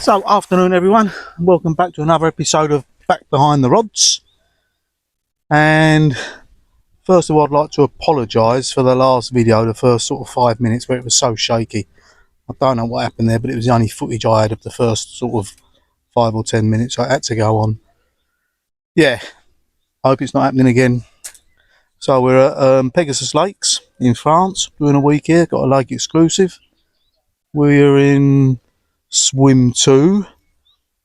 So, afternoon everyone, welcome back to another episode of Back Behind the Rods. And first of all, I'd like to apologise for the last video, the first sort of 5 minutes where it was so shaky. I don't know what happened there, but it was the only footage I had of the first sort of 5 or 10 minutes, so I had to go on. Yeah, I hope it's not happening again. So we're at Pegasus Lakes in France, doing a week here, got a lake exclusive. We're in swim 2.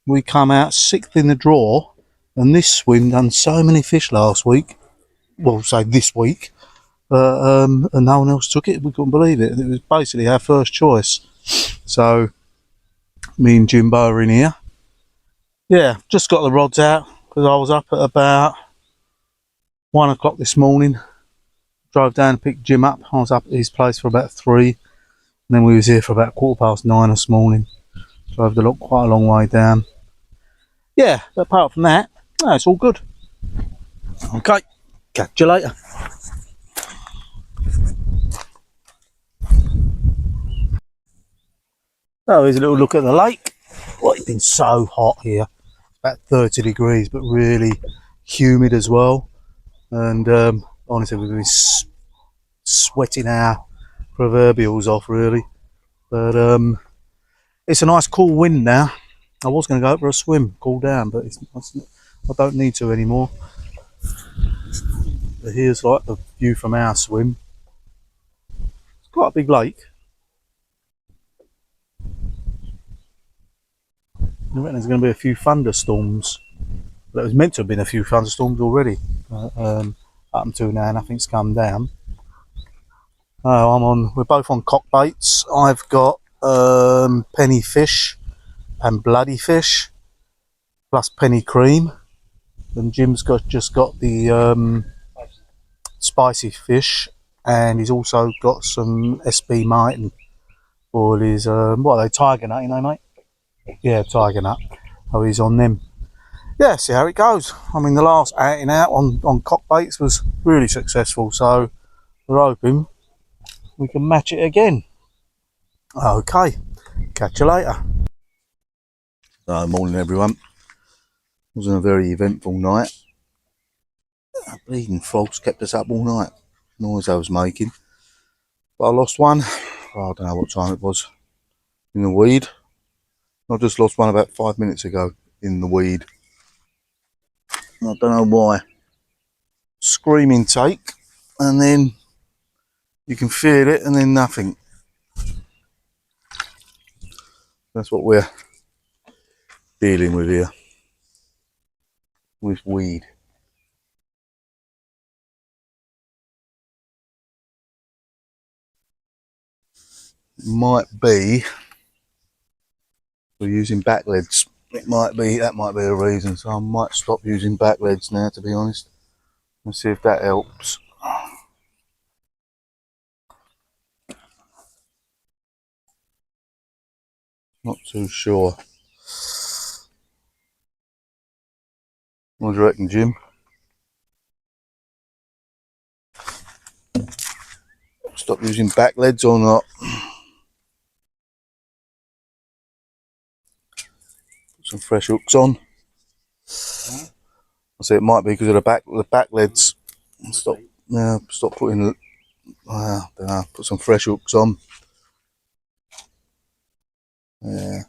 We come out 6th in the draw, and this swim done so many fish last week, well, say this week, and no one else took it. We couldn't believe it. It was basically our first choice. So me and Jimbo are in here. Yeah, just got the rods out because I was up at about 1 o'clock this morning. Drove down and picked Jim up. I was up at his place for about 3, and then we was here for about 9:15 this morning. Drove quite a long way down. Yeah, but apart from that, no, it's all good. Okay, catch you later. So here's a little look at the lake. Well, it's been so hot here, about 30 degrees, but really humid as well. And honestly, we've been sweating our proverbials off, really. But it's a nice cool wind now. I was going to go out for a swim, cool down, but I don't need to anymore. But here's like the view from our swim. It's quite a big lake. I reckon there's going to be a few thunderstorms. Well, it was meant to have been a few thunderstorms already. Up until now, nothing's come down. We're both on cock baits. I've got penny fish and bloody fish, plus penny cream. And Jim's just got the spicy fish, and he's also got some SB Martin for his, what are they, tiger nut, you know, mate? Yeah, tiger nut. Oh, he's on them. Yeah, see how it goes. I mean, the last outing out on cock baits was really successful, so we're hoping we can match it again. Okay, catch you later. Morning everyone. It wasn't a very eventful night. Bleeding frogs kept us up all night. Noise I was making. But I lost one. Oh, I don't know what time it was. In the weed. I just lost one about 5 minutes ago in the weed. I don't know why. Screaming take, and then you can feel it, and then nothing. That's what we're dealing with here. With weed. Might be we're using back leads. That might be a reason, so I might stop using back leads now, to be honest, and see if that helps. Not too sure. What do you reckon, Jim? Stop using back leads or not? Put some fresh hooks on. I say it might be because of the back leads. Stop putting. I don't know. Put some fresh hooks on. Yeah,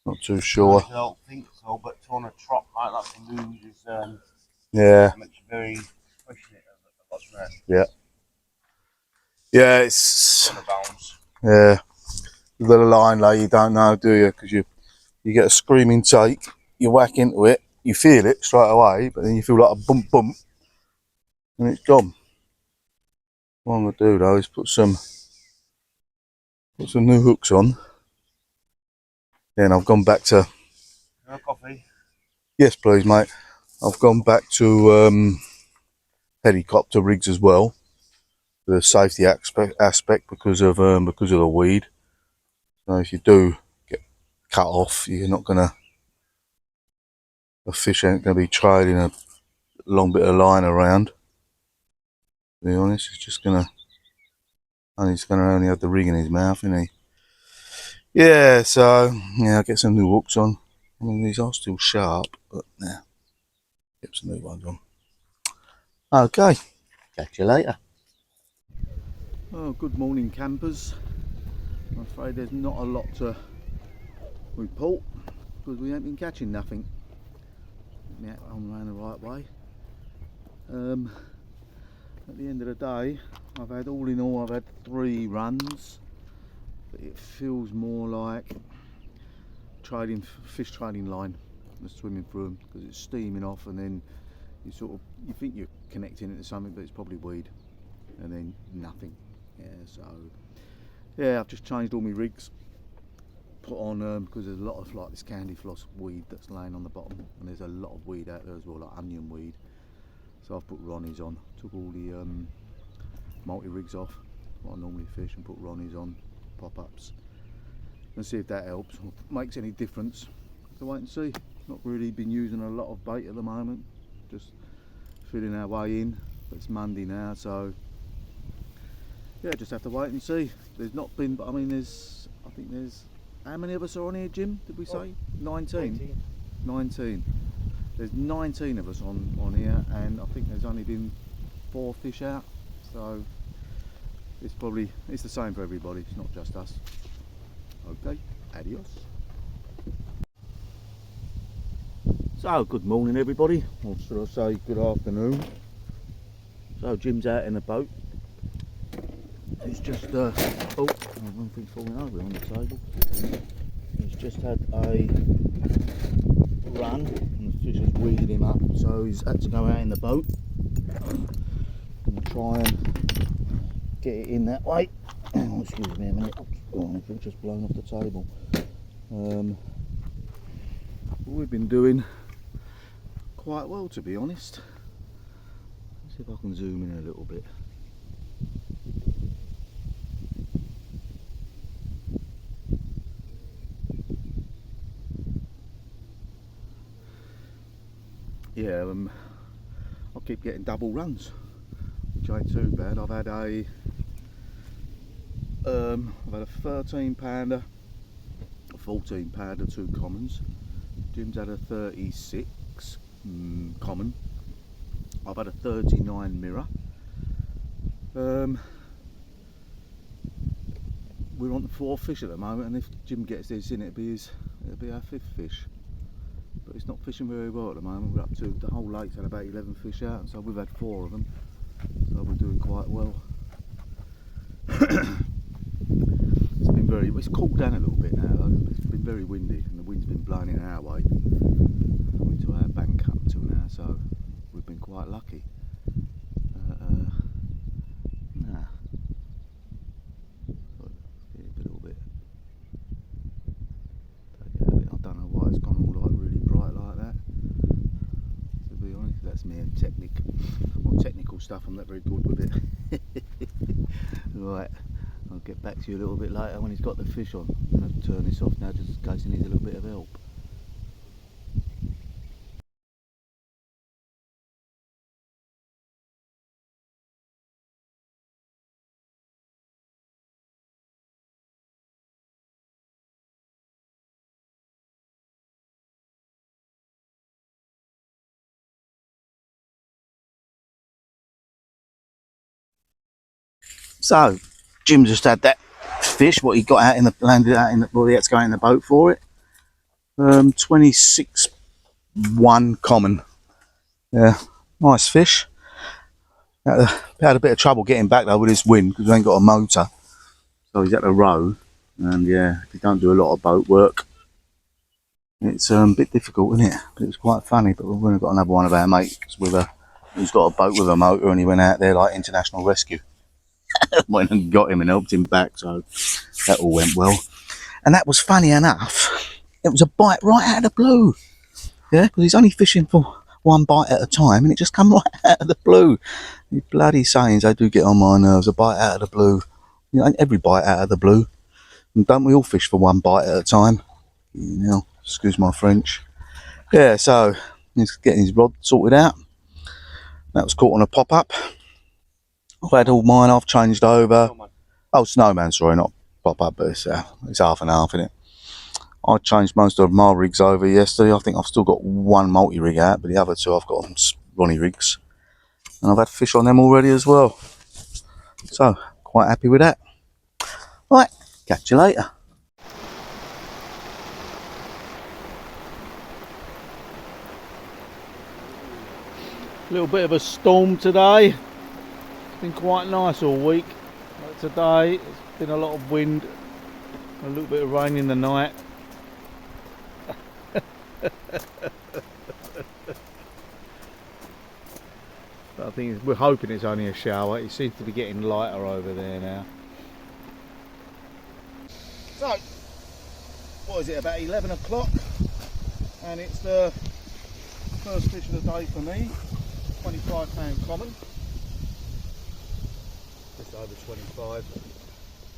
not too sure. I don't think so, but on a trot like that to lose is yeah. makes you very passionate. Yeah. Yeah, it's bounce. yeah. The line lay, you don't know, do you? Because you get a screaming take, you whack into it, you feel it straight away, but then you feel like a bump, and it's gone. What I'm gonna do though is put some new hooks on. Then I've gone back to. Coffee? Yes, please, mate. I've gone back to helicopter rigs as well. The safety aspect because of the weed. So if you do get cut off, you're not gonna. The fish ain't gonna be trailing a long bit of line around. To be honest, it's just gonna. And he's gonna only have the rig in his mouth, isn't he? Yeah, so yeah, I'll get some new hooks on. I mean, these are still sharp, but yeah, get some new ones on. Okay, catch you later. Oh, good morning, campers. I'm afraid there's not a lot to report because we ain't been catching nothing. Yeah, I'm around the right way. At the end of the day, I've had all in all, I've had 3 runs, but it feels more like fish trading line. Just swimming through them because it's steaming off, and then you think you're connecting it to something, but it's probably weed, and then nothing. Yeah, so yeah, I've just changed all my rigs. Put on because there's a lot of like this candy floss weed that's laying on the bottom, and there's a lot of weed out there as well, like onion weed. So I've put Ronnies on, took all the multi-rigs off, what I normally fish, and put Ronnies on, pop-ups, and see if that helps or makes any difference. So wait and see. Not really been using a lot of bait at the moment, just feeling our way in, but it's Monday now, so yeah, just have to wait and see. There's not been, but I mean I think there's, how many of us are on here, Jim, did we say? 19? 19. There's 19 of us on here, and I think there's only been 4 fish out, so it's the same for everybody, it's not just us. Okay, adios. So good morning everybody, or should I say good afternoon. So Jim's out in the boat. He's just oh, one thing's falling over on the table. He's just had a run and the fish has weeded him up, so he's had to go out in the boat. I'm try and get it in that way. Oh, excuse me a minute. Oh, everything's just blown off the table. We've been doing quite well, to be honest. Let's see if I can zoom in a little bit. Yeah, I keep getting double runs, which ain't too bad. I've had a 13 pounder, a 14 pounder, 2 commons. Jim's had a 36 common. I've had a 39 mirror. We're on 4 fish at the moment, and if Jim gets this in, it'll be our 5th fish. But it's not fishing very well at the moment. We're up to, the whole lake's had about 11 fish out, so we've had 4 of them, so we're doing quite well. It's cooled down a little bit now though. It's been very windy and the wind's been blowing in our way, into our bank up until now, so we've been quite lucky. Nah. Get it a little bit. I don't know why it's gone all like really bright like that. To be honest, that's me and technical stuff. I'm not very good with it. Right. I'll get back to you a little bit later when he's got the fish on. I'm going to turn this off now just in case he needs a little bit of help. So, Jim just had that fish, what he got out in the, landed out in the, well, he had to go out in the boat for it. 26 1 common. Yeah, nice fish. Had a bit of trouble getting back though with this wind because we ain't got a motor, so he's had to row. And yeah, if you don't do a lot of boat work, it's a bit difficult, isn't it? But it was quite funny. But we've only got another one of our mates who's got a boat with a motor, and he went out there like international rescue. Went and got him and helped him back, so that all went well. And that was funny enough. It was a bite right out of the blue. Yeah, because he's only fishing for 1 bite at a time, and it just come right out of the blue. These bloody sayings, they do get on my nerves. A bite out of the blue. You know, every bite out of the blue. And don't we all fish for 1 bite at a time? You know, excuse my French. Yeah, so he's getting his rod sorted out. That was caught on a pop-up. I've had all mine, I've changed over. Oh, snowman, sorry, not pop up, but it's half and half, innit? I changed most of my rigs over yesterday. I think I've still got one multi-rig out, but the other two I've got on Ronnie rigs. And I've had fish on them already as well. So, quite happy with that. Right, catch you later. A little bit of a storm today. It's been quite nice all week. But today it's been a lot of wind, a little bit of rain in the night. But I think we're hoping it's only a shower. It seems to be getting lighter over there now. So, what is it, about 11 o'clock? And it's the first fish of the day for me. £25 common. Just over 25.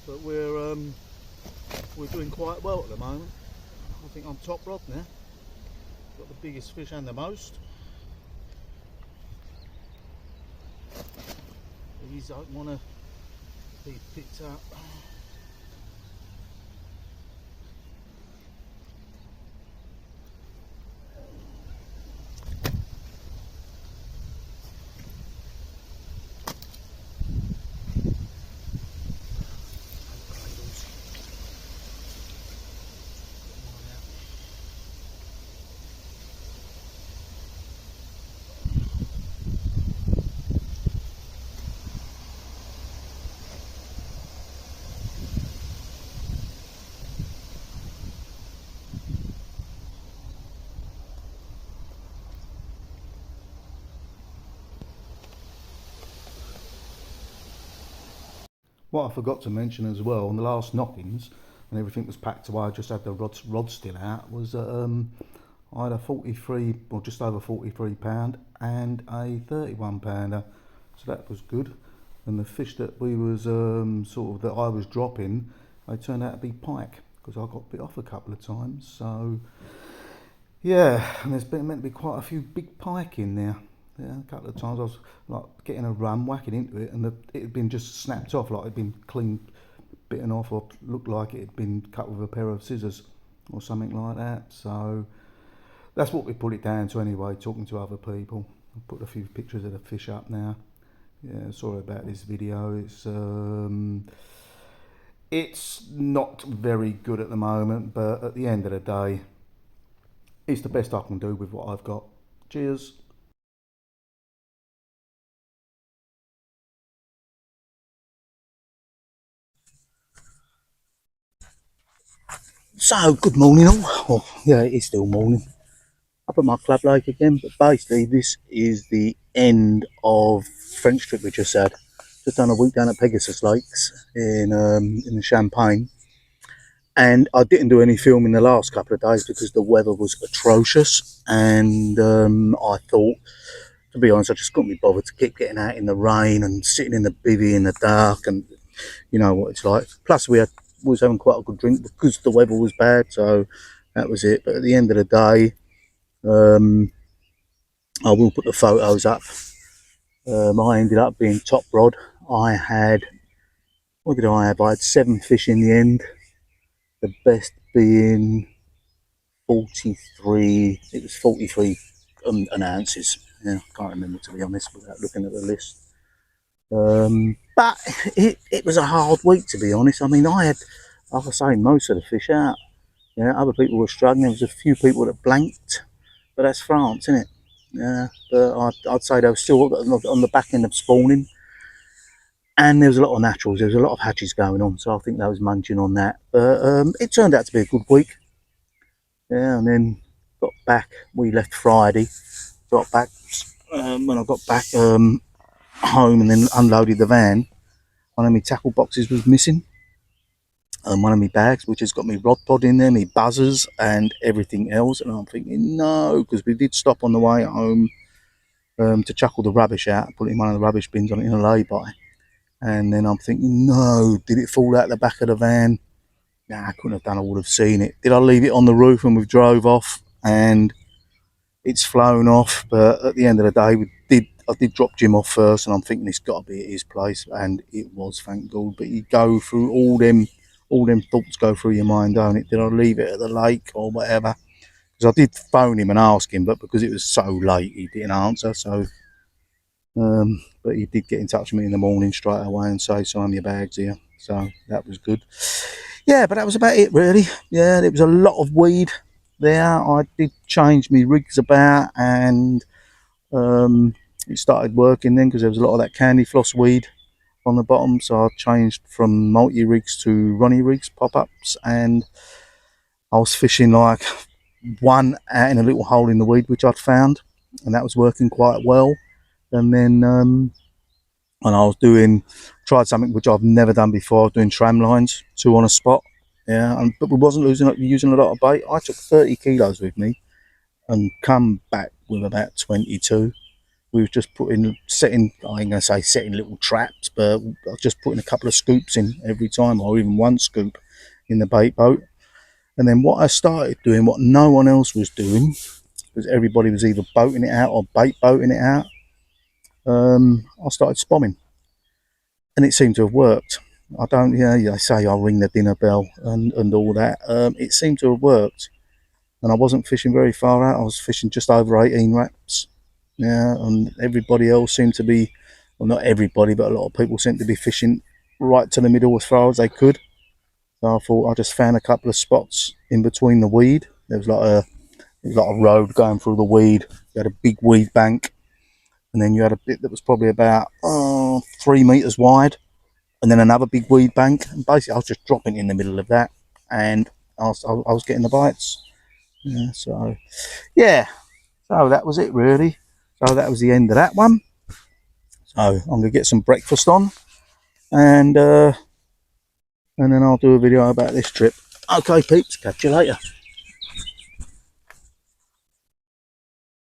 But we're doing quite well at the moment. I think I'm top rod now. Got the biggest fish and the most. These don't want to be picked up. What I forgot to mention as well, on the last knockings, when everything was packed away, I just had the rods still out, was that I had a 43, or just over 43 pound, and a 31 pounder, so that was good. And the fish that we was that I was dropping, they turned out to be pike, because I got bit off a couple of times. So yeah, and there's been meant to be quite a few big pike in there. Yeah, a couple of times I was like getting a run, whacking into it, and it had been just snapped off, like it had been clean bitten off, or looked like it had been cut with a pair of scissors or something like that. So that's what we put it down to anyway, talking to other people. I put a few pictures of the fish up now. Yeah, sorry about this video. It's not very good at the moment, but at the end of the day, it's the best I can do with what I've got. Cheers. So, good morning all. Well, yeah, it is still morning. Up at my club lake again, but basically this is the end of French trip we just had. Just done a week down at Pegasus Lakes in the Champagne. And I didn't do any filming the last couple of days because the weather was atrocious. And I thought, to be honest, I just couldn't be bothered to keep getting out in the rain and sitting in the bivvy in the dark, and you know what it's like. Plus we was having quite a good drink because the weather was bad, so that was it. But at the end of the day, I will put the photos up. I ended up being top rod. I had, what did I have? I had 7 fish in the end. The best being 43. It was 43 ounces. Yeah, I can't remember, to be honest, without looking at the list. But it was a hard week, to be honest. I mean, I had, like I say, most of the fish out. Yeah, other people were struggling. There was a few people that blanked, but that's France, isn't it? Yeah, but I'd say they were still on the back end of spawning, and there was a lot of naturals. There was a lot of hatches going on, so I think they was munching on that. But it turned out to be a good week. Yeah, and then got back. We left Friday. Got back when I got back home, and then unloaded the van. One of my tackle boxes was missing. One of my bags, which has got my rod pod in there, my buzzers and everything else. And I'm thinking, no, because we did stop on the way home to chuck all the rubbish out, put it in one of the rubbish bins on it in a lay-by. And then I'm thinking, no, did it fall out the back of the van? Nah, I couldn't have done. I would have seen it. Did I leave it on the roof when we drove off and it's flown off? But at the end of the day, I did drop Jim off first, and I'm thinking it's got to be at his place, and it was, thank God. But you go through all all them thoughts go through your mind, don't it? Did I leave it at the lake or whatever? Because I did phone him and ask him, but because it was so late, he didn't answer. So, but he did get in touch with me in the morning straight away and say, "Sign your bags here." So that was good. Yeah, but that was about it, really. Yeah, there was a lot of weed there. I did change my rigs about, and it started working then because there was a lot of that candy floss weed on the bottom. So I changed from multi rigs to runny rigs, pop ups, and I was fishing like one out in a little hole in the weed which I'd found, and that was working quite well. And then and I was tried something which I've never done before, doing tram lines, 2 on a spot. Yeah, but we wasn't using a lot of bait. I took 30 kilos with me and come back with about 22. We was just setting, I ain't gonna say setting little traps, but I was just putting a couple of scoops in every time, or even one scoop in the bait boat. And then what I started doing, what no one else was doing, because everybody was either boating it out or bait boating it out, I started spomming, and it seemed to have worked. I don't, they say I'll ring the dinner bell and all that. It seemed to have worked, and I wasn't fishing very far out. I was fishing just over 18 wraps. Yeah, and everybody else seemed to be, well, not everybody, but a lot of people seemed to be fishing right to the middle as far as they could. So I thought I just found a couple of spots in between the weed. There was like a road going through the weed. You had a big weed bank, and then you had a bit that was probably about 3 meters wide, and then another big weed bank. And basically, I was just dropping in the middle of that, and I was getting the bites. Yeah, so that was it really. So that was the end of that one. So I'm gonna get some breakfast on, and then I'll do a video about this trip. Okay, peeps, catch you later.